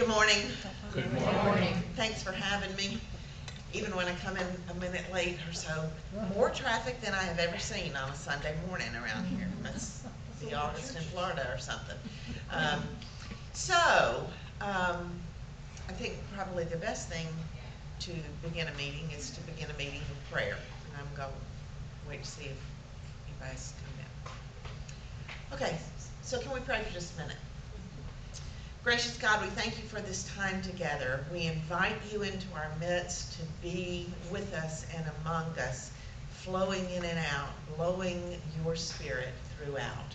Good morning. Good morning. Thanks for having me. Even when I come in a minute late or so, more traffic than I have ever seen on a Sunday morning around here. Must be August in Florida or something. I think probably the best thing to begin a meeting is to begin a meeting with prayer. And I'm going to wait to see if you guys come in. Okay, so can we pray for just a minute? Gracious God, we thank you for this time together. We invite you into our midst to be with us and among us, flowing in and out, blowing your spirit throughout.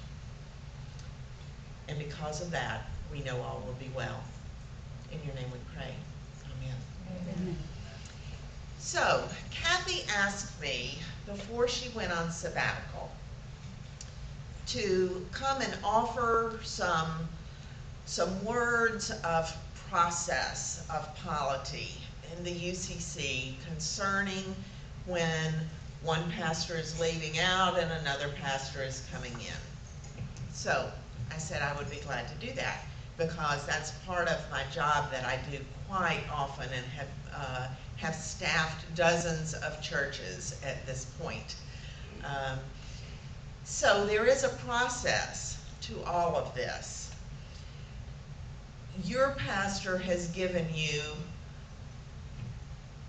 And because of that, we know all will be well. In your name we pray. Amen. Amen. So, Kathy asked me before she went on sabbatical to come and offer some words of process, of polity in the UCC concerning when one pastor is leaving out and another pastor is coming in. So I said I would be glad to do that because that's part of my job that I do quite often and have staffed dozens of churches at this point. So there is a process to all of this. Your pastor has given you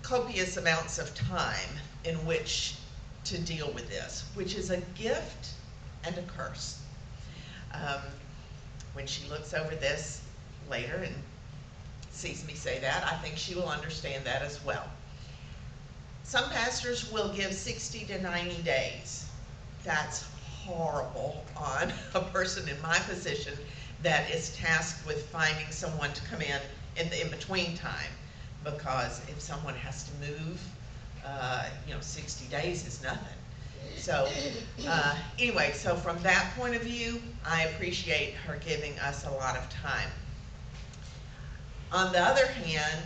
copious amounts of time in which to deal with this, which is a gift and a curse. When she looks over this later and sees me say that, I think she will understand that as well. Some pastors will give 60 to 90 days. That's horrible on a person in my position that is tasked with finding someone to come in the in-between time, because if someone has to move, 60 days is nothing. So anyway, so from that point of view, I appreciate her giving us a lot of time. On the other hand,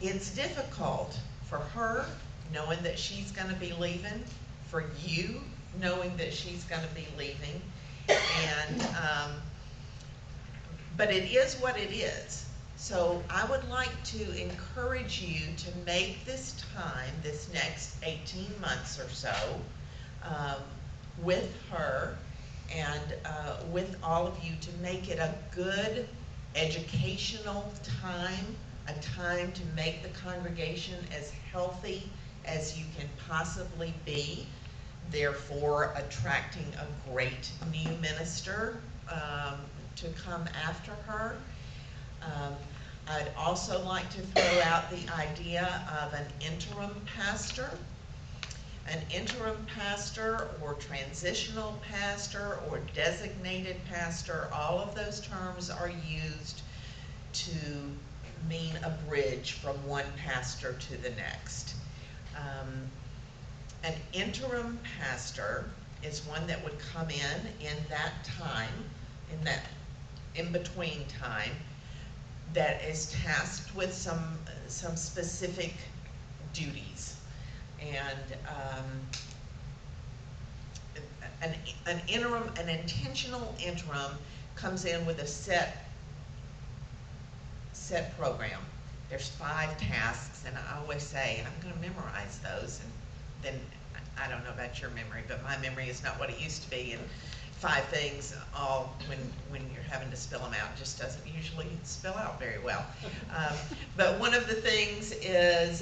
it's difficult for her, knowing that she's going to be leaving, for you, knowing that she's going to be leaving, and but it is what it is. So I would like to encourage you to make this time, this next 18 months or so, with her and with all of you, to make it a good educational time, a time to make the congregation as healthy as you can possibly be, therefore attracting a great new minister to come after her. I'd also like to throw out the idea of an interim pastor. An interim pastor or transitional pastor or designated pastor, all of those terms are used to mean a bridge from one pastor to the next. An interim pastor is one that would come in that time, in that in-between time, that is tasked with some specific duties. And an intentional interim comes in with a set program. There's 5 tasks, and I always say, I'm going to memorize those, and then I don't know about your memory, but my memory is not what it used to be, and 5 things all when you're having to spill them out just doesn't usually spill out very well. But one of the things is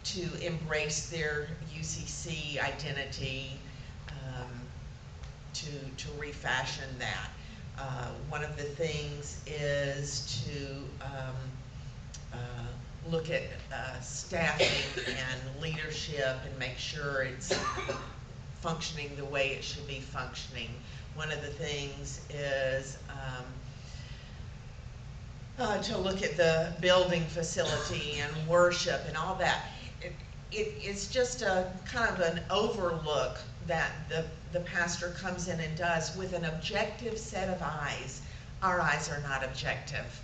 to embrace their UCC identity, to refashion that. One of the things is to look at staffing and leadership and make sure it's functioning the way it should be functioning. One of the things is to look at the building facility and worship and all that. It's just a kind of an overlook that the pastor comes in and does with an objective set of eyes. Our eyes are not objective.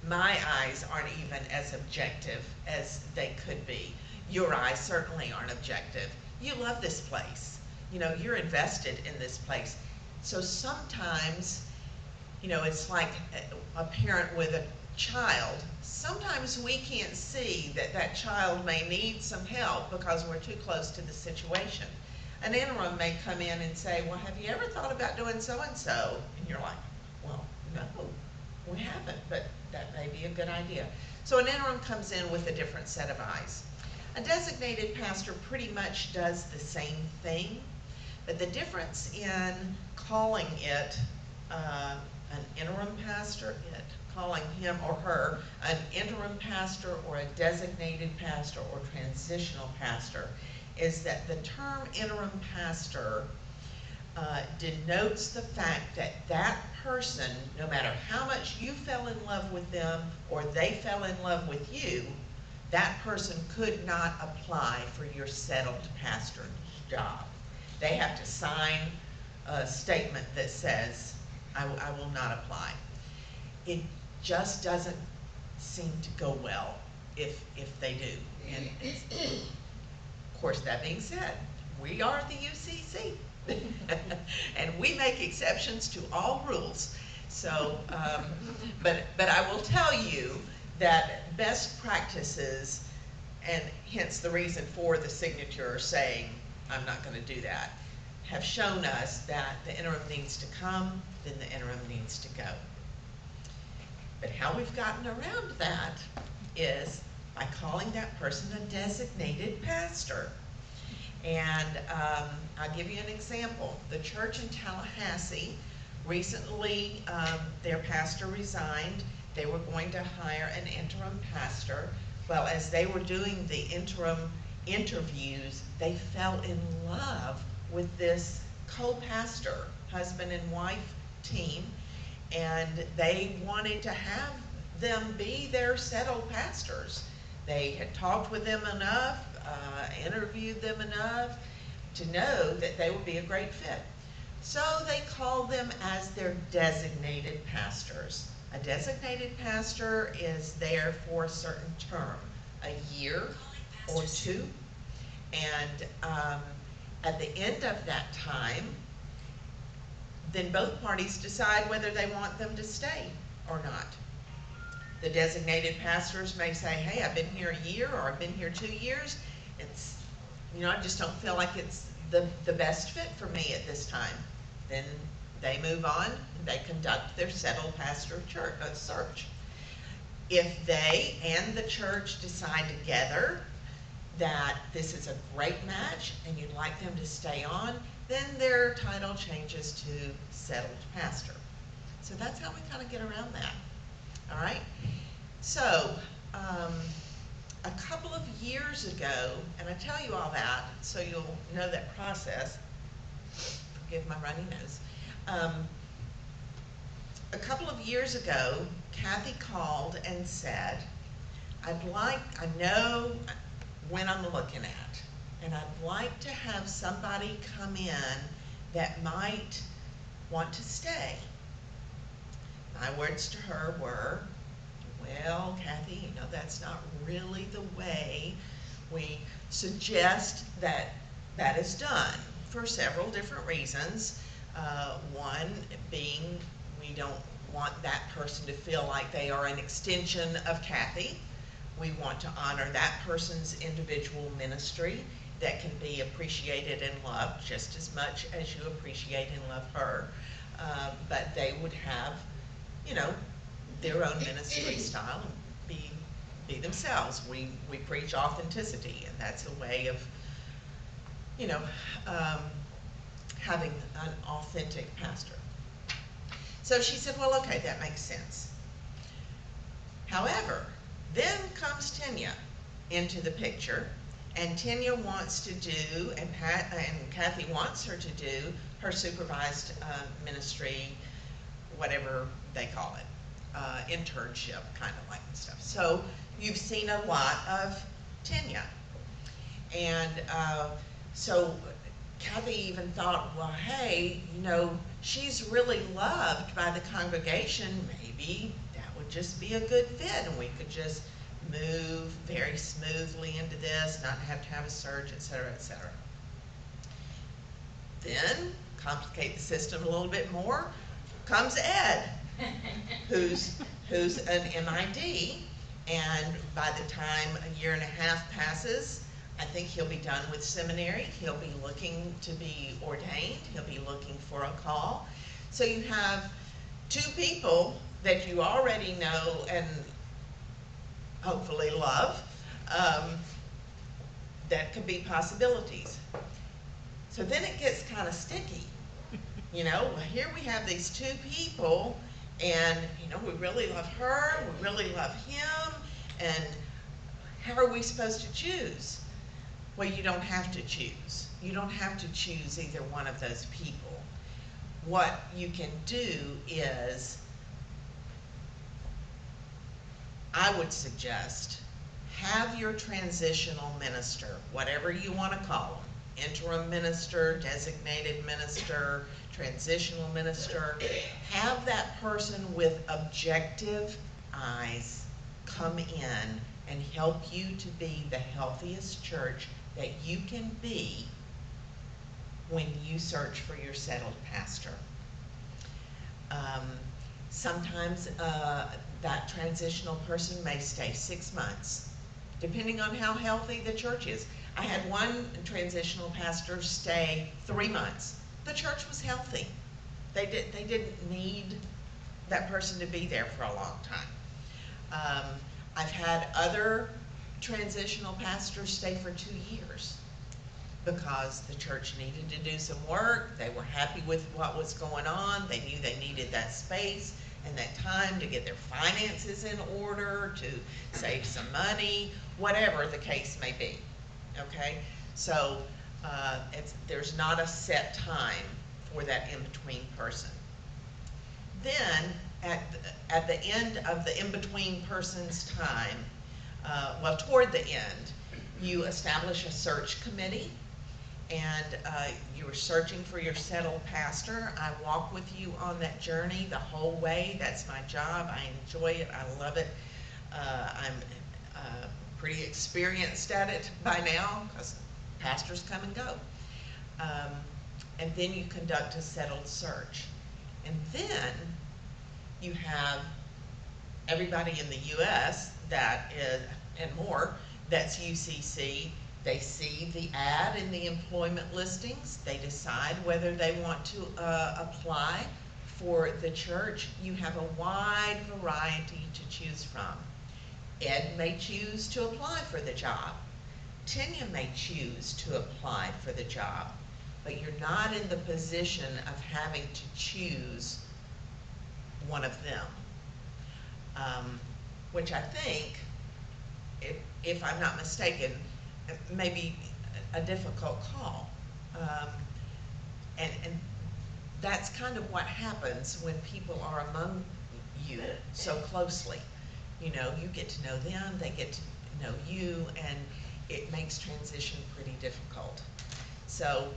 My eyes aren't even as objective as they could be. Your eyes certainly aren't objective. You love this place. You're invested in this place. So sometimes you know, it's like a parent with a child. Sometimes we can't see that that child may need some help because we're too close to the situation. An interim may come in and say, well, have you ever thought about doing so-and-so? And you're like, well, no, we haven't, but that may be a good idea. So an interim comes in with a different set of eyes. A designated pastor pretty much does the same thing, but the difference in calling it an interim pastor, calling him or her an interim pastor or a designated pastor or transitional pastor, is that the term interim pastor denotes the fact that that person, no matter how much you fell in love with them or they fell in love with you, that person could not apply for your settled pastor's job. They have to sign a statement that says, I will not apply. It just doesn't seem to go well if they do. And of course, that being said, we are the UCC. And we make exceptions to all rules. So, but I will tell you that best practices, and hence the reason for the signature saying, I'm not going to do that, have shown us that the interim needs to come, then the interim needs to go. But how we've gotten around that is by calling that person a designated pastor. And I'll give you an example. The church in Tallahassee recently, their pastor resigned. They were going to hire an interim pastor. Well, as they were doing the interim interviews, they fell in love with this co-pastor, husband and wife team, and they wanted to have them be their settled pastors. They had talked with them enough, interviewed them enough to know that they would be a great fit. So they called them as their designated pastors. A designated pastor is there for a certain term, a year or two, and at the end of that time, then both parties decide whether they want them to stay or not. The designated pastors may say, hey, I've been here a year or I've been here 2 years. It's, you know, I just don't feel like it's the best fit for me at this time. Then they move on and they conduct their settled pastor search. If they and the church decide together that this is a great match and you'd like them to stay on, then their title changes to settled pastor. So that's how we kind of get around that. All right? So, a couple of years ago, and I tell you all that so you'll know that process. Forgive my runny nose. A couple of years ago, Kathy called and said, I know when I'm looking at, and I'd like to have somebody come in that might want to stay. My words to her were, well, Kathy, you know, that's not really the way we suggest that that is done for several different reasons. One being we don't want that person to feel like they are an extension of Kathy. We want to honor that person's individual ministry that can be appreciated and loved just as much as you appreciate and love her. But they would have, you know, their own ministry style and be themselves. We preach authenticity, and that's a way of, you know, having an authentic pastor. So she said, well, okay, that makes sense. However, then comes Tanya into the picture, and Tanya wants to do, and Kathy wants her to do, her supervised ministry, whatever they call it, internship kind of like stuff. So you've seen a lot of Tanya. And so Kathy even thought, well, hey, you know, she's really loved by the congregation. Maybe that would just be a good fit, and we could just move very smoothly into this, not have to have a search, et cetera, et cetera. Then, complicate the system a little bit more, comes Ed. who's an MID, and by the time a year and a half passes, I think he'll be done with seminary. He'll be looking to be ordained. He'll be looking for a call. So you have two people that you already know and hopefully love, that could be possibilities. So then it gets kind of sticky. You know, here we have these two people, and, you know, we really love her, we really love him, and how are we supposed to choose? Well, you don't have to choose. You don't have to choose either one of those people. What you can do is, I would suggest, have your transitional minister, whatever you want to call them, interim minister, designated minister, transitional minister, have that person with objective eyes come in and help you to be the healthiest church that you can be when you search for your settled pastor. Sometimes that transitional person may stay 6 months, depending on how healthy the church is. I had one transitional pastor stay 3 months. The church was healthy. They didn't need that person to be there for a long time. I've had other transitional pastors stay for 2 years because the church needed to do some work. They were happy with what was going on. They knew they needed that space and that time to get their finances in order, to save some money, whatever the case may be. Okay, so there's not a set time for that in-between person. Then at the end of the in-between person's time, well, toward the end, you establish a search committee, and you're searching for your settled pastor. I walk with you on that journey the whole way. That's my job. I enjoy it. I love it. I'm pretty experienced at it by now because pastors come and go. And then you conduct a settled search. And then you have everybody in the U.S. that is, and more, that's UCC. They see the ad in the employment listings. They decide whether they want to apply for the church. You have a wide variety to choose from. Ed may choose to apply for the job. Tanya may choose to apply for the job. But you're not in the position of having to choose one of them. Which I think, if I'm not mistaken, may be a difficult call. And that's kind of what happens when people are among you so closely. You know, you get to know them, they get to know you, and it makes transition pretty difficult. So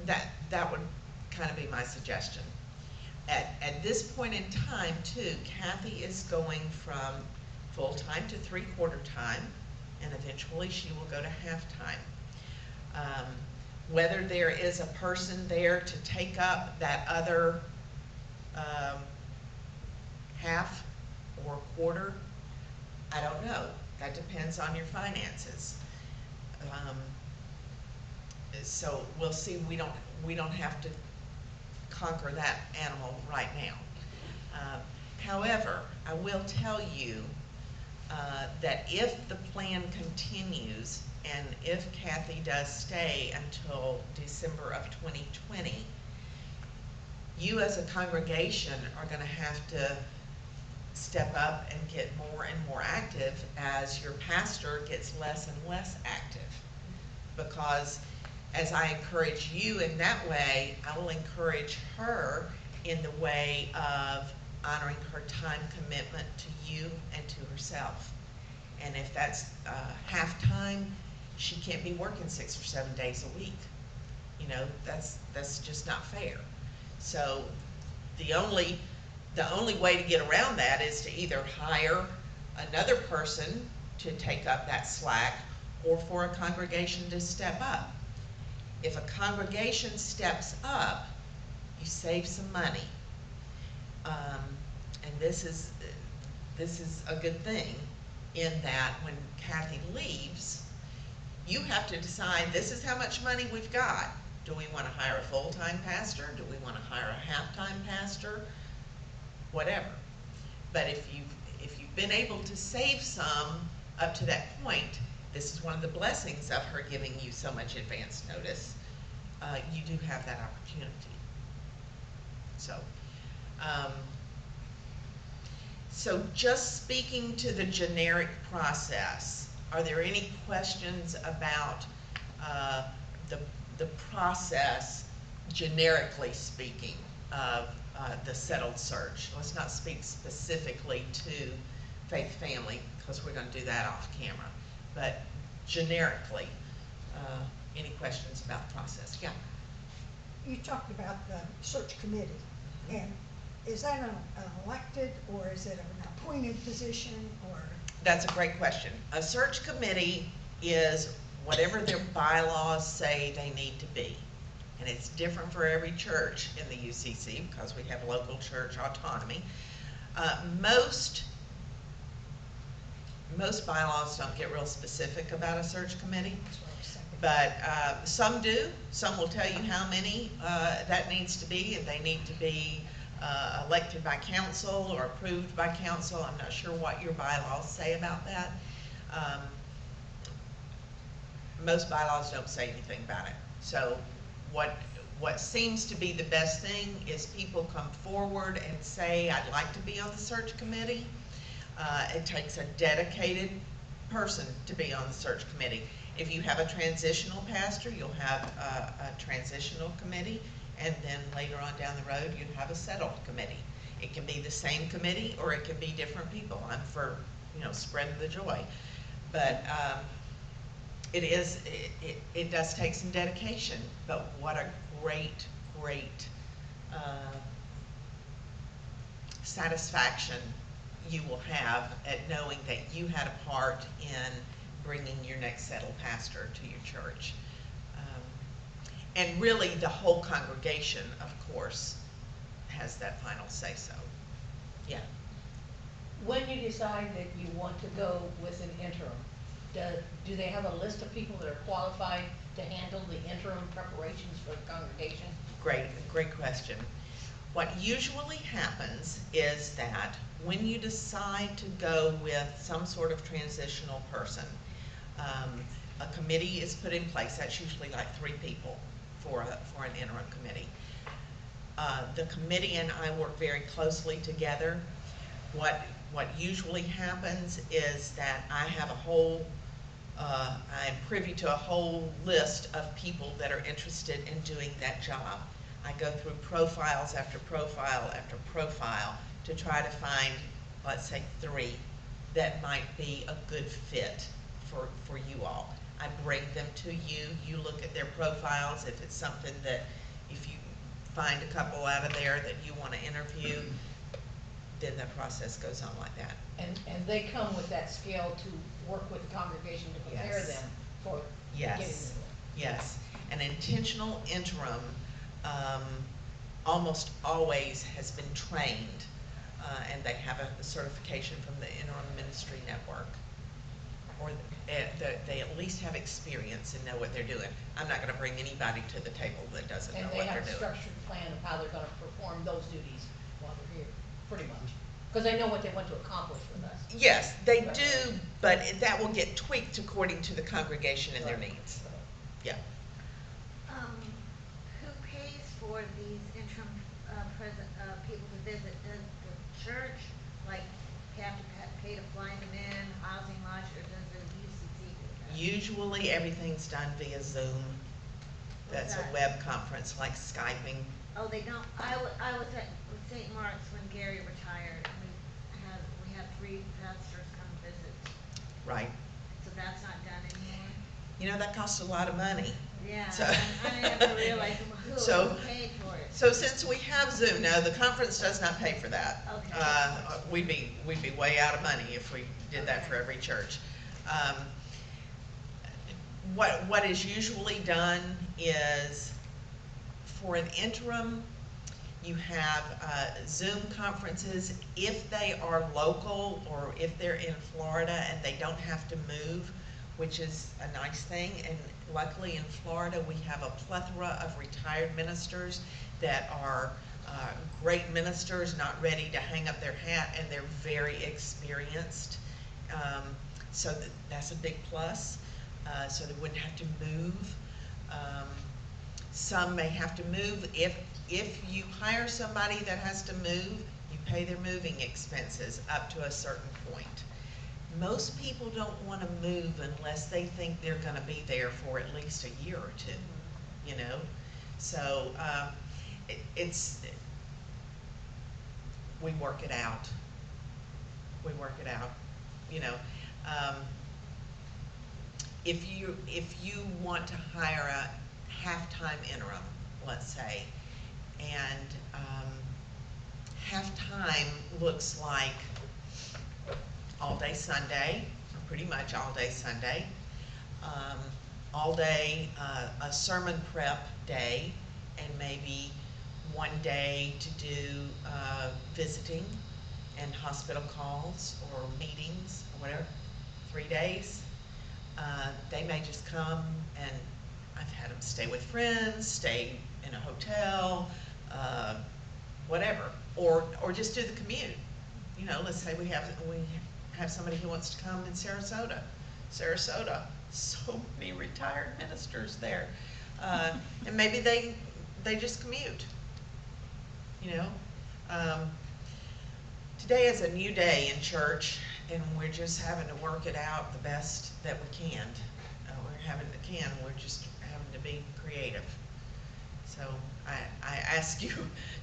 that would kind of be my suggestion. At this point in time, too, Kathy is going from full-time to 3/4 time, and eventually she will go to half-time. Whether there is a person there to take up that other half or quarter, I don't know. That depends on your finances. So we'll see. We don't have to conquer that animal right now. However, I will tell you that if the plan continues and if Kathy does stay until December of 2020, you as a congregation are going to have to step up and get more and more active as your pastor gets less and less active. Because as I encourage you in that way, I will encourage her in the way of honoring her time commitment to you and to herself. And if that's half-time, she can't be working 6 or 7 days a week. You know, that's just not fair. So the only way to get around that is to either hire another person to take up that slack, or for a congregation to step up. If a congregation steps up, you save some money. And this is a good thing in that when Kathy leaves, you have to decide, this is how much money we've got. Do we want to hire a full-time pastor? Do we want to hire a half-time pastor? Whatever. But if you've been able to save some up to that point, this is one of the blessings of her giving you so much advance notice. You do have that opportunity. So just speaking to the generic process, are there any questions about the process, generically speaking, of the settled search? Let's not speak specifically to Faith Family, because we're going to do that off camera, but generically, any questions about the process? Yeah. You talked about the search committee, and is that an elected, or is it an appointed position, or? That's a great question. A search committee is whatever their bylaws say they need to be. And it's different for every church in the UCC because we have local church autonomy. Most bylaws don't get real specific about a search committee, but some do. Some will tell you how many that needs to be, and they need to be elected by council or approved by council. I'm not sure what your bylaws say about that. Most bylaws don't say anything about it. So what seems to be the best thing is people come forward and say, I'd like to be on the search committee. It takes a dedicated person to be on the search committee. If you have a transitional pastor, you'll have a transitional committee, and then later on down the road, you have a settled committee. It can be the same committee, or it can be different people. I'm for, spreading the joy. But it does take some dedication, but what a great satisfaction you will have at knowing that you had a part in bringing your next settled pastor to your church. And really the whole congregation, of course, has that final say-so. Yeah. When you decide that you want to go with an interim, do they have a list of people that are qualified to handle the interim preparations for the congregation? Great question. What usually happens is that when you decide to go with some sort of transitional person, a committee is put in place. That's usually like 3 people for an interim committee. The committee and I work very closely together. What usually happens is that I have I'm privy to a whole list of people that are interested in doing that job. I go through profiles after profile after profile to try to find, let's say, 3 that might be a good fit for you all. I bring them to you. You look at their profiles. If it's something that, if you find a couple out of there that you want to interview, then the process goes on like that. And they come with that skill to work with the congregation to prepare Yes. them for Yes. getting them. Yes. An intentional interim almost always has been trained, and they have a certification from the Interim Ministry Network, or they at least have experience and know what they're doing. I'm not going to bring anybody to the table that doesn't know what they're doing. And they have a structured plan of how they're going to perform those duties while they're here, pretty much. Because they know what they want to accomplish with us. Yes, they do, but that will get tweaked according to the congregation and their Right. needs. Yeah. Who pays for these interim people to visit the church? Like, have to pay to fly them in, housing, lodge, or does the UCC do that? Usually everything's done via Zoom. That's a that? web conference, like Skyping. Oh, they don't. I was at St. Mark's when Gary retired, and we had 3 pastors come visit. Right. So that's not done anymore? That costs a lot of money. Yeah, So- I never realized So- who paid for it. So since we have Zoom now, the conference does not pay for that. Okay. We'd be way out of money if we did that for every church. What is usually done is, for an interim, You have Zoom conferences if they are local or if they're in Florida and they don't have to move, which is a nice thing. And luckily in Florida, we have a plethora of retired ministers that are great ministers, not ready to hang up their hat, and they're very experienced. So that's a big plus. So they wouldn't have to move. Some may have to move. If you hire somebody that has to move, you pay their moving expenses up to a certain point. Most people don't want to move unless they think they're going to be there for at least a year or two, you know. So we work it out. We work it out, you know. If you want to hire a half-time interim, let's say, and half-time looks like all day Sunday, or pretty much all day Sunday, all day a sermon prep day, and maybe one day to do visiting and hospital calls or meetings or whatever, 3 days. They may just come, and I've had them stay with friends, stay in a hotel, whatever, or just do the commute. You know, let's say we have somebody who wants to come in Sarasota. So many retired ministers there, and maybe they just commute. You know, today is a new day in church, and we're just having to work it out the best that we can. We're just having to be creative. So I ask you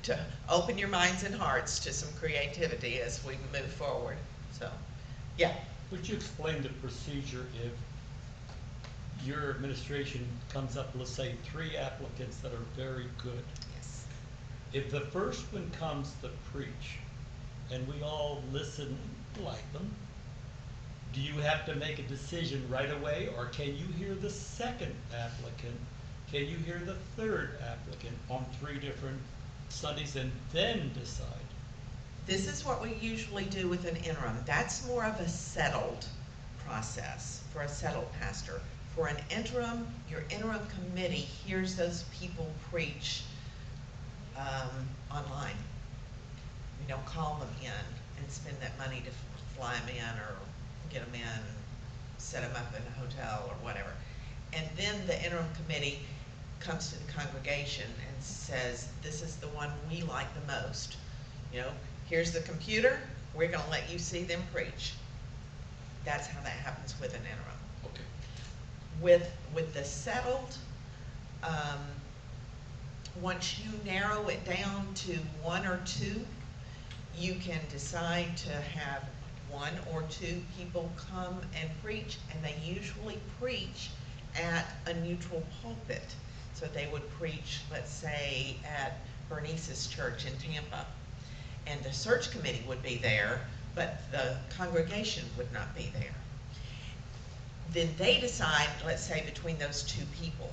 to open your minds and hearts to some creativity as we move forward. So, yeah. Would you explain the procedure if your administration comes up, let's say 3 applicants that are very good? Yes. If the first one comes to preach and we all listen and like them, do you have to make a decision right away, or can you hear the second applicant? Can you hear the third applicant on 3 different Sundays and then decide? This is what we usually do with an interim. That's more of a settled process for a settled pastor. For an interim, your interim committee hears those people preach online. You don't call them in and spend that money to fly them in or get them in, set them up in a hotel or whatever. And then the interim committee comes to the congregation and says, this is the one we like the most. You know, here's the computer, we're going to let you see them preach. That's how that happens with an interim. Okay. With the settled, once you narrow it down to 1 or 2, you can decide to have 1 or 2 people come and preach, and they usually preach at a neutral pulpit. So they would preach, let's say, at Bernice's church in Tampa, and the search committee would be there, but the congregation would not be there. Then they decide, let's say, between those 2 people,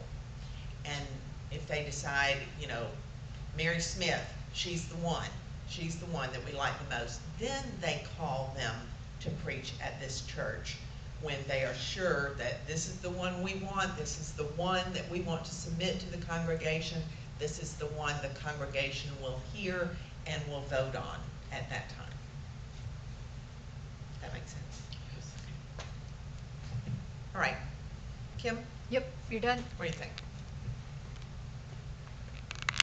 and if they decide, you know, Mary Smith, she's the one that we like the most, then they call them to preach at this church when they are sure that this is the one we want, this is the one that we want to submit to the congregation, this is the one the congregation will hear and will vote on at that time. That makes sense? Yes. All right. Kim, Yep, you're done. what do you think?